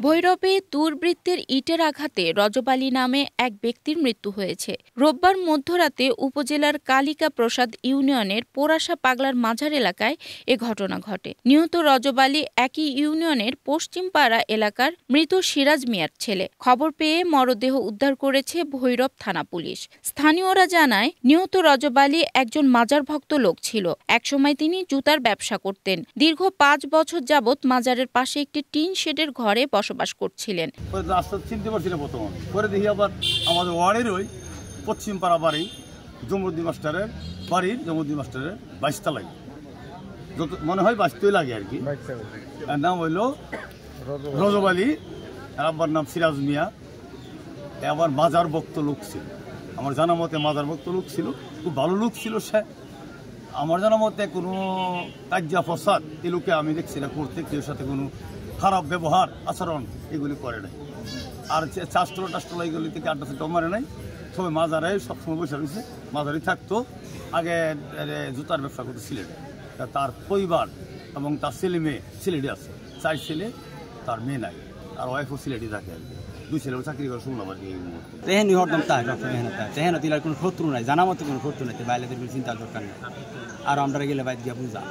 ভৈরবে দুর্বৃত্তের ইটের আঘাতে রজব আলী নামে এক ব্যক্তির মৃত্যু হয়েছে। রোববার মধ্যরাতে উপজেলার কালিকা প্রসাদ ইউনিয়নের পোরাশা পাগলার মাজার এলাকায় এ ঘটনা ঘটে। নিহত রজব আলী একই ইউনিয়নের পশ্চিমপাড়া এলাকার মৃত সিরাজ মিয়ার ছেলে। খবর পেয়ে মরদেহ উদ্ধার করেছে ভৈরব থানা পুলিশ। স্থানীয়রা জানায়, নিহত রজব আলী একজন মাজার ভক্ত লোক ছিল। একসময় তিনি জুতার ব্যবসা করতেন। দীর্ঘ ৫ বছর যাবৎ মাজারের পাশে একটি টিন শেডের ঘরে বসবাস করছিলেন। চিনতে পারছিল প্রথম, পরে দেখি আবার আমাদের ওয়ার্ডের ওই পশ্চিম পাড়া বাড়ি জমুদ্দিন মাস্টারের বাড়ির জমুদ্দিন মাস্টারের ২২ তলায়, যত মনে হয় ২২ লাগে আর কি। এর নাম হইল রজব আলী, আর আব্বার নাম সিরাজ মিয়া। আবার মাজার ভক্ত লোক ছিল, আমার জানা মতে মাজার ভক্ত লোক ছিল, খুব ভালো লোক ছিল সে। আমার জানা মতে কোনো কাজ্যা ফসাদ এ লোকে আমি দেখছি না করতে, কেউ সাথে কোনো খারাপ ব্যবহার আচরণ এগুলি করে নাই। আর চাষটোলা টাষটোলা এগুলি থেকে আড্ডা সেটাও মারে নাই। সবাই মাজারে সবসময় বসে রয়েছে, মাজারই থাকতো। আগে জুতার ব্যবসা করতেছিলেন। তার পরিবার এবং তার ছেলে মেয়ে, ছেলেটি আছে 4 ছেলে, তার মেয়ে নাই, আর ওয়াইফও ছেলেটি থাকে আর কি। 2 ছেলে চাকরি করে শুনলাম আর কি। তেহেনি হরদম তাই তেহেন দিলার কোনো শত্রু নাই, জানা মতো কোনো শত্রু নাই, বাইরেদের কোনো চিন্তার দরকার নেই। আর আমরা গেলে বাইরে গিয়ে বুঝা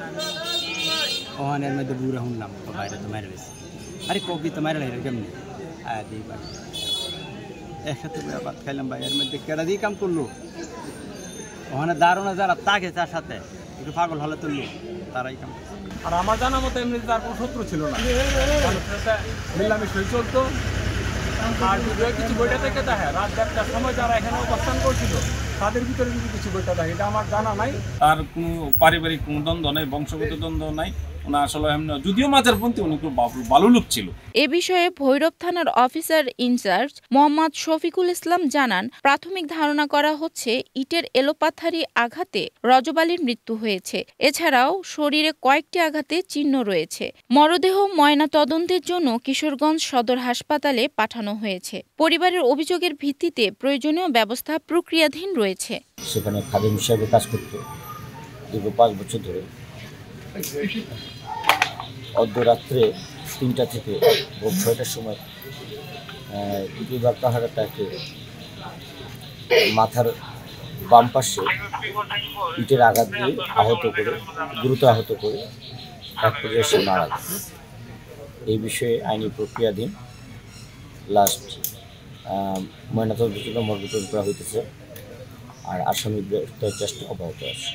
ওখানের মধ্যে বুড়া শুনলাম বাইরে তো মারে বেশি। আরে কবি তো মারে লাগে কেমনি দিই বাড়ি একসাথে ভাত খাইলাম ভাই, এর মধ্যে কেডা দিয়ে কাম করলো ওখানে দারুণা যারা তাকে তার সাথে একটু পাগল হলে তুললো তারাই কাম। আর আমার জানা মতো এমনি তার কোনো শত্রু ছিল না, মিল্লামিশাই চলতো। আর কিছু বইটা থেকে দেখে রাত ১:০০টার সময় যারা এখানে অবস্থান করছিল তাদের ভিতরে যদি কিছু বইটা দেখে, এটা আমার জানা নাই। তার কোনো পারিবারিক কোনো দ্বন্দ্ব নাই, বংশগত দ্বন্দ্ব নাই। আসলে যদিও মাজারপন্থী, উনি খুব ভালো লোক ছিল। এ বিষয়ে ভৈরব থানার অফিসার ইনচার্জ মোহাম্মদ শফিকুল ইসলাম জানান, প্রাথমিক ধারণা করা হচ্ছে ইটের এলোপাথারি আঘাতে রজব আলীর মৃত্যু হয়েছে। এছাড়াও শরীরে কয়েকটি আঘাতে চিহ্ন রয়েছে। মরদেহ ময়না তদন্তের জন্য কিশোরগঞ্জ সদর হাসপাতালে পাঠানো হয়েছে। পরিবারের অভিযোগের ভিত্তিতে প্রয়োজনীয় ব্যবস্থা প্রক্রিয়াধীন রয়েছে। সেখানে খাদিম হিসাবে কাজ করত দীর্ঘ 5 বছর ধরে। অর্ধরাত্রে 3টা থেকে ভোর 6টার সময় দ্বিতীয়বার পাহাড়াটাকে মাথার বাম পাশে ইটের আঘাত দিয়ে গুরুতর আহত করে এক পর্যায়ে সে মারা গেছে। এই বিষয়ে আইনি প্রক্রিয়াধীন। লাস্ট ময়নাতদন্তের জন্য মর্গ তদন্ত করা হইতেছে, আর আসামি গ্রেফতারের চেষ্টা অব্যাহত আছে।